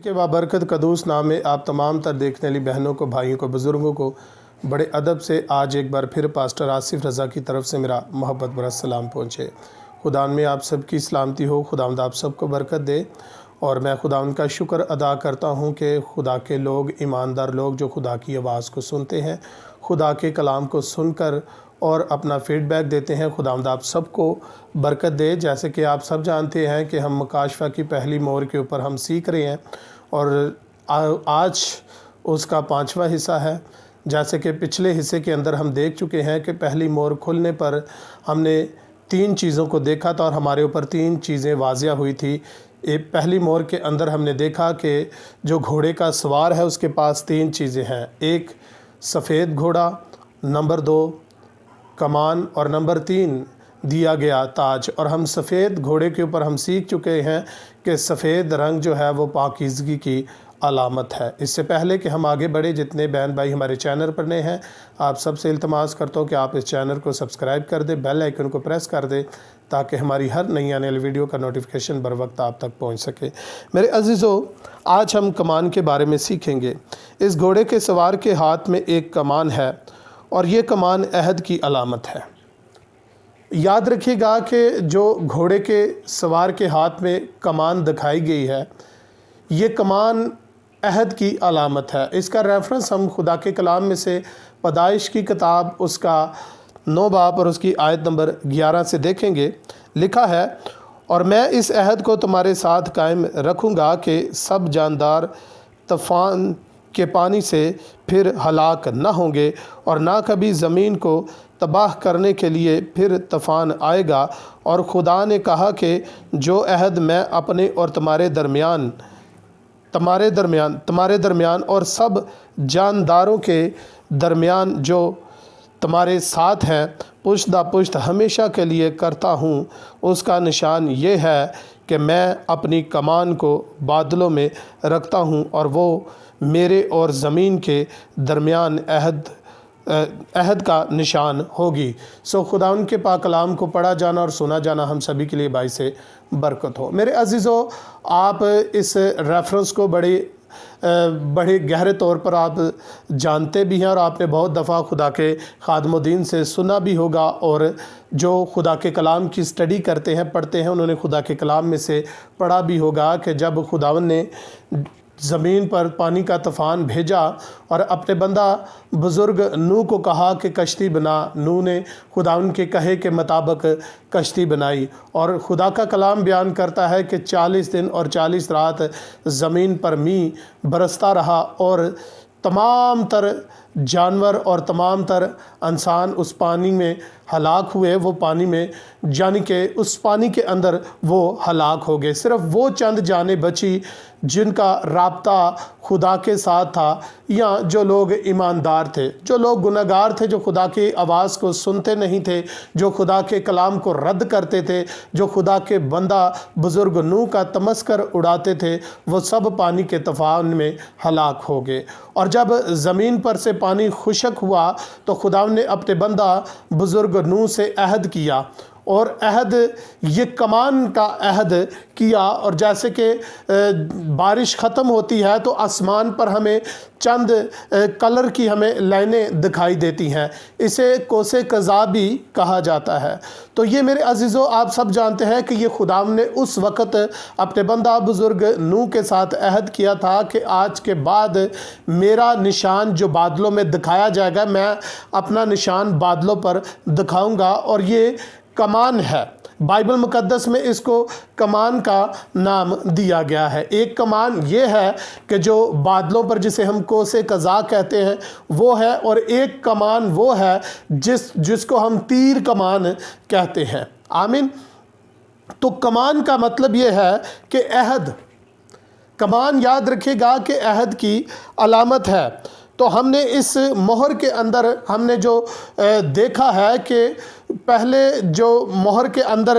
کہ بابرکت قدوس نام میں آپ تمام تر دیکھنے والی بہنوں کو، بھائیوں کو، بزرگوں کو بڑے ادب سے آج ایک بار پھر پاسٹر آصف رضا کی طرف سے میرا محبت بھرا سلام پہنچے۔ خداوند میں آپ سب کی سلامتی ہو، خداوند آپ سب کو برکت دے، اور میں خداوند کا شکر ادا کرتا ہوں کہ خدا کے لوگ، ایماندار لوگ جو خدا کی آواز کو سنتے ہیں، خدا کے کلام کو سن کر اور اپنا فیڈ بیک دیتے ہیں، خداوند آپ سب کو برکت دے۔ جیسے کہ آپ سب جانتے ہیں کہ ہم مکاشفہ کی پہلی مہر کے اوپر ہم سیکھ رہے ہیں، اور آج اس کا 5واں حصہ ہے۔ جیسے کہ پچھلے حصے کے اندر ہم دیکھ چکے ہیں کہ پہلی مہر کھلنے پر ہم نے 3 چیزوں کو دیکھا تھا، اور ہمارے اوپر 3 چیزیں واضح ہوئی تھی۔ پہلی مہر کے اندر ہم نے دیکھا کہ جو گھوڑے کا سوار ہے اس کے پاس 3 چیزیں ہیں، ایک سفید گھوڑا، نمبر 2 کمان، اور نمبر 3 دیا گیا تاج۔ اور ہم سفید گھوڑے کے اوپر ہم سیکھ چکے ہیں کہ سفید رنگ جو ہے وہ پاکیزگی کی علامت ہے۔ اس سے پہلے کہ ہم آگے بڑھے، جتنے بہن بھائی ہمارے چینل پر نئے ہیں، آپ سب سے التماس کرتا ہوں کہ آپ اس چینل کو سبسکرائب کر دیں، بیل آئیکن کو پریس کر دیں، تاکہ ہماری ہر نئی آنے والی ویڈیو کا نوٹیفیکیشن بر وقت آپ تک پہنچ سکے۔ میرے عزیزو، آج ہم کمان کے بارے میں سیکھیں گے۔ اس گھوڑے کے سوار کے ہاتھ میں ایک کمان ہے، اور یہ کمان عہد کی علامت ہے۔ یاد رکھیے گا کہ جو گھوڑے کے سوار کے ہاتھ میں کمان دکھائی گئی ہے، یہ کمان عہد کی علامت ہے۔ اس کا ریفرنس ہم خدا کے کلام میں سے پیدائش کی کتاب اس کا 9 باب اور اس کی آیت نمبر 11 سے دیکھیں گے۔ لکھا ہے، اور میں اس عہد کو تمہارے ساتھ قائم رکھوں گا کہ سب جاندار طوفان کے پانی سے پھر ہلاک نہ ہوں گے، اور نہ کبھی زمین کو تباہ کرنے کے لیے پھر طوفان آئے گا۔ اور خدا نے کہا کہ جو عہد میں اپنے اور تمہارے درمیان اور سب جانداروں کے درمیان جو تمہارے ساتھ ہیں، پشت دہ پشت ہمیشہ کے لیے کرتا ہوں، اس کا نشان یہ ہے کہ میں اپنی کمان کو بادلوں میں رکھتا ہوں، اور وہ میرے اور زمین کے درمیان عہد کا نشان ہوگی۔ خدا ان کے پاک کلام کو پڑھا جانا اور سنا جانا ہم سبھی کے لیے باعث برکت ہو۔ میرے عزیزو، آپ اس ریفرنس کو بڑے گہرے طور پر آپ جانتے بھی ہیں، اور آپ نے بہت دفعہ خدا کے خادم و دین سے سنا بھی ہوگا، اور جو خدا کے کلام کی اسٹڈی کرتے ہیں، پڑھتے ہیں، انہوں نے خدا کے کلام میں سے پڑھا بھی ہوگا کہ جب خداوند نے زمین پر پانی کا طوفان بھیجا اور اپنے بندہ بزرگ نوح کو کہا کہ کشتی بنا، نوح نے خداوند کے کہے کے مطابق کشتی بنائی، اور خدا کا کلام بیان کرتا ہے کہ 40 دن اور 40 رات زمین پر میںہ برستا رہا، اور تمام تر جانور اور تمام تر انسان اس پانی میں ہلاک ہوئے۔ وہ پانی میں، یعنی کہ اس پانی کے اندر وہ ہلاک ہو گئے۔ صرف وہ چند جانیں بچی جن کا رابطہ خدا کے ساتھ تھا، یا جو لوگ ایماندار تھے، جو لوگ گنہگار تھے، جو خدا کی آواز کو سنتے نہیں تھے، جو خدا کے کلام کو رد کرتے تھے، جو خدا کے بندہ بزرگ نوح کا تمسخر اڑاتے تھے، وہ سب پانی کے طوفان میں ہلاک ہو گئے۔ اور جب زمین پر سے پانی خشک ہوا تو خدا نے اپنے بندہ بزرگ نوح سے عہد کیا، اور عہد یہ کمان کا عہد کیا۔ اور جیسے کہ بارش ختم ہوتی ہے تو آسمان پر ہمیں چند کلر کی ہمیں لائنیں دکھائی دیتی ہیں، اسے کوس قزح بھی کہا جاتا ہے۔ تو یہ میرے عزیزو، آپ سب جانتے ہیں کہ یہ خدا نے اس وقت اپنے بندہ بزرگ نوح کے ساتھ عہد کیا تھا کہ آج کے بعد میرا نشان جو بادلوں میں دکھایا جائے گا، میں اپنا نشان بادلوں پر دکھاؤں گا، اور یہ کمان ہے۔ بائبل مقدس میں اس کو کمان کا نام دیا گیا ہے۔ ایک کمان یہ ہے کہ جو بادلوں پر، جسے ہم کوس قزح کہتے ہیں، وہ ہے، اور ایک کمان وہ ہے جس کو ہم تیر کمان کہتے ہیں۔ آمین۔ تو کمان کا مطلب یہ ہے کہ عہد، کمان یاد رکھے گا کہ عہد کی علامت ہے۔ تو ہم نے اس مہر کے اندر ہم نے جو دیکھا ہے کہ پہلے جو مہر کے اندر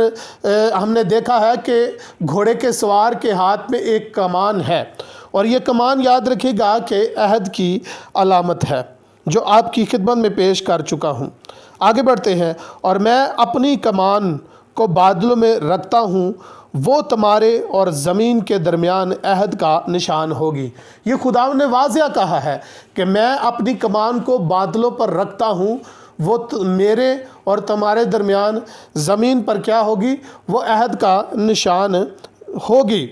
ہم نے دیکھا ہے کہ گھوڑے کے سوار کے ہاتھ میں ایک کمان ہے، اور یہ کمان یاد رکھے گا کہ عہد کی علامت ہے، جو آپ کی خدمت میں پیش کر چکا ہوں۔ آگے بڑھتے ہیں۔ اور میں اپنی کمان کو بادلوں میں رکھتا ہوں، وہ تمہارے اور زمین کے درمیان عہد کا نشان ہوگی۔ یہ خدا نے واضح کہا ہے کہ میں اپنی کمان کو بادلوں پر رکھتا ہوں، وہ میرے اور تمہارے درمیان زمین پر کیا ہوگی؟ وہ عہد کا نشان ہوگی۔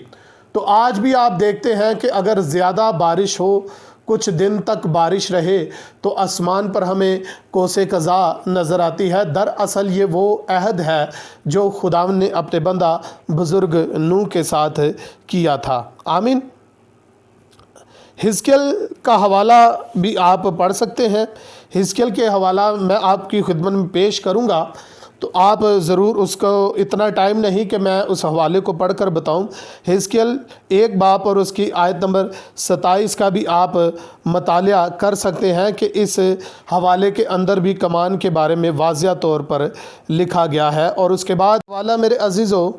تو آج بھی آپ دیکھتے ہیں کہ اگر زیادہ بارش ہو، کچھ دن تک بارش رہے تو آسمان پر ہمیں کوسے قضا نظر آتی ہے۔ دراصل یہ وہ عہد ہے جو خدا نے اپنے بندہ بزرگ نوح کے ساتھ کیا تھا۔ آمین۔ حزقیل کا حوالہ بھی آپ پڑھ سکتے ہیں۔ حزقیل کے حوالہ میں آپ کی خدمت میں پیش کروں گا، تو آپ ضرور اس کو، اتنا ٹائم نہیں کہ میں اس حوالے کو پڑھ کر بتاؤں۔ حزقیل 1 باب اور اس کی آیت نمبر 27 کا بھی آپ مطالعہ کر سکتے ہیں کہ اس حوالے کے اندر بھی کمان کے بارے میں واضح طور پر لکھا گیا ہے۔ اور اس کے بعد حوالہ میرے عزیزو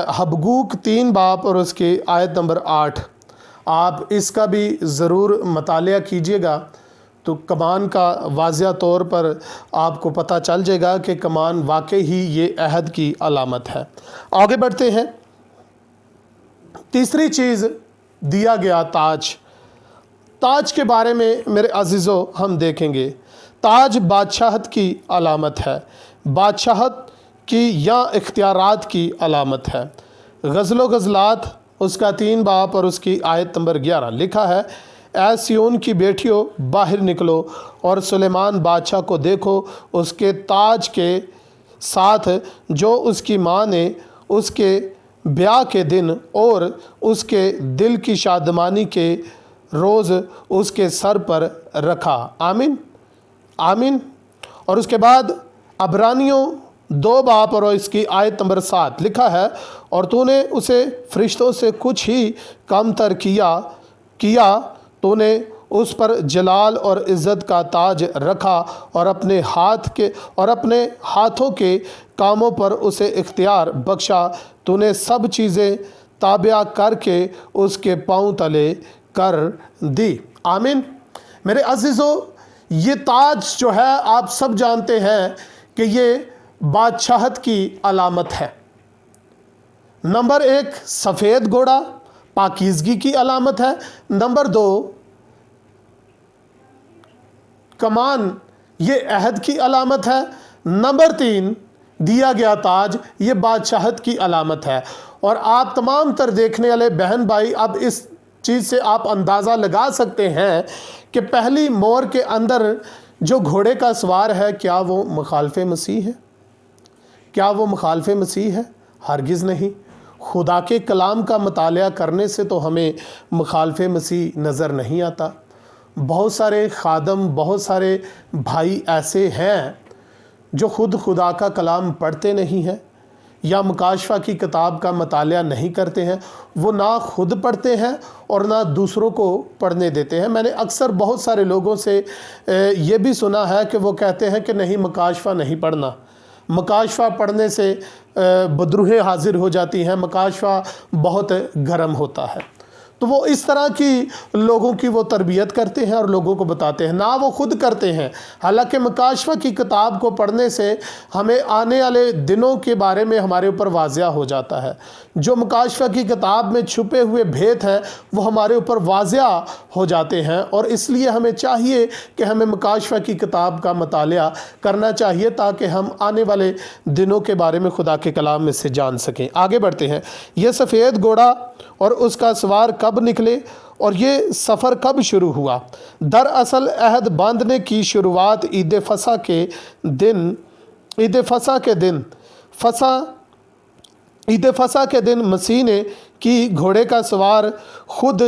حبقوق 3 باب اور اس کی آیت نمبر 8، آپ اس کا بھی ضرور مطالعہ کیجئے گا، تو کمان کا واضح طور پر آپ کو پتہ چل جائے گا کہ کمان واقعی ہی یہ عہد کی علامت ہے۔ آگے بڑھتے ہیں۔ تیسری چیز دیا گیا تاج۔ تاج کے بارے میں میرے عزیزو ہم دیکھیں گے۔ تاج بادشاہت کی علامت ہے، بادشاہت کی یا اختیارات کی علامت ہے۔ غزل و غزلات اس کا 3 باب اور اس کی آیت نمبر 11 لکھا ہے، اے سیون کی بیٹیوں باہر نکلو اور سلیمان بادشاہ کو دیکھو، اس کے تاج کے ساتھ جو اس کی ماں نے اس کے بیاہ کے دن اور اس کے دل کی شادمانی کے روز اس کے سر پر رکھا۔ آمین آمین۔ اور اس کے بعد عبرانیوں 2 باب اور اس کی آیت نمبر 7 لکھا ہے، اور تو نے اسے فرشتوں سے کچھ ہی کم تر کیا تو نے اس پر جلال اور عزت کا تاج رکھا اور اپنے ہاتھوں کے کاموں پر اسے اختیار بخشا، تو نے سب چیزیں تابع کر کے اس کے پاؤں تلے کر دی۔ آمین۔ میرے عزیزو یہ تاج جو ہے آپ سب جانتے ہیں کہ یہ بادشاہت کی علامت ہے۔ نمبر 1 سفید گھوڑا پاکیزگی کی علامت ہے۔ نمبر 2 کمان یہ عہد کی علامت ہے۔ نمبر 3 دیا گیا تاج یہ بادشاہت کی علامت ہے۔ اور آپ تمام تر دیکھنے والے بہن بھائی اب اس چیز سے آپ اندازہ لگا سکتے ہیں کہ پہلی مور کے اندر جو گھوڑے کا سوار ہے کیا وہ مخالف مسیح ہے؟ کیا وہ مخالف مسیح ہے؟ ہرگز نہیں۔ خدا کے کلام کا مطالعہ کرنے سے تو ہمیں مخالف مسیح نظر نہیں آتا۔ بہت سارے خادم، بہت سارے بھائی ایسے ہیں جو خود خدا کا کلام پڑھتے نہیں ہیں یا مکاشفہ کی کتاب کا مطالعہ نہیں کرتے ہیں۔ وہ نہ خود پڑھتے ہیں اور نہ دوسروں کو پڑھنے دیتے ہیں۔ میں نے اکثر بہت سارے لوگوں سے یہ بھی سنا ہے کہ وہ کہتے ہیں کہ نہیں مکاشفہ نہیں پڑھنا، مکاشفہ پڑھنے سے بدروہیں حاضر ہو جاتی ہیں، مکاشفہ بہت گرم ہوتا ہے۔ تو وہ اس طرح کی لوگوں کی وہ تربیت کرتے ہیں اور لوگوں کو بتاتے ہیں، نہ وہ خود کرتے ہیں۔ حالانکہ مکاشفہ کی کتاب کو پڑھنے سے ہمیں آنے والے دنوں کے بارے میں ہمارے اوپر واضح ہو جاتا ہے۔ جو مکاشفہ کی کتاب میں چھپے ہوئے بھید ہیں وہ ہمارے اوپر واضح ہو جاتے ہیں، اور اس لیے ہمیں چاہیے کہ ہمیں مکاشفہ کی کتاب کا مطالعہ کرنا چاہیے تاکہ ہم آنے والے دنوں کے بارے میں خدا کے کلام میں سے جان سکیں۔ آگے بڑھتے ہیں۔ یہ سفید گھوڑا اور اس کا سوار کب نکلے اور یہ سفر کب شروع ہوا؟ دراصل عہد باندھنے کی شروعات عید فصح کے دن مسیح نے کی۔ گھوڑے کا سوار خود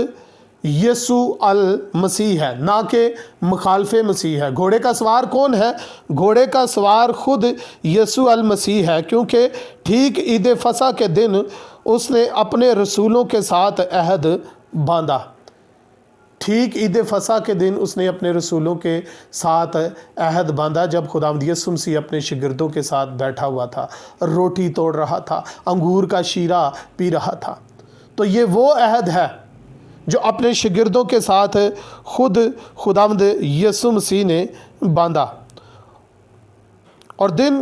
یسوع المسیح ہے، نہ کہ مخالف مسیح ہے۔ گھوڑے کا سوار کون ہے؟ گھوڑے کا سوار خود یسوع المسیح ہے، کیونکہ ٹھیک عید فصح کے دن اس نے اپنے رسولوں کے ساتھ عہد باندھا۔ ٹھیک عید فصح کے دن اس نے اپنے رسولوں کے ساتھ عہد باندھا، جب خداوند یسوع مسیح اپنے شاگردوں کے ساتھ بیٹھا ہوا تھا، روٹی توڑ رہا تھا، انگور کا شیرہ پی رہا تھا۔ تو یہ وہ عہد ہے جو اپنے شاگردوں کے ساتھ خود خداوند یسوع مسیح نے باندھا۔ اور دن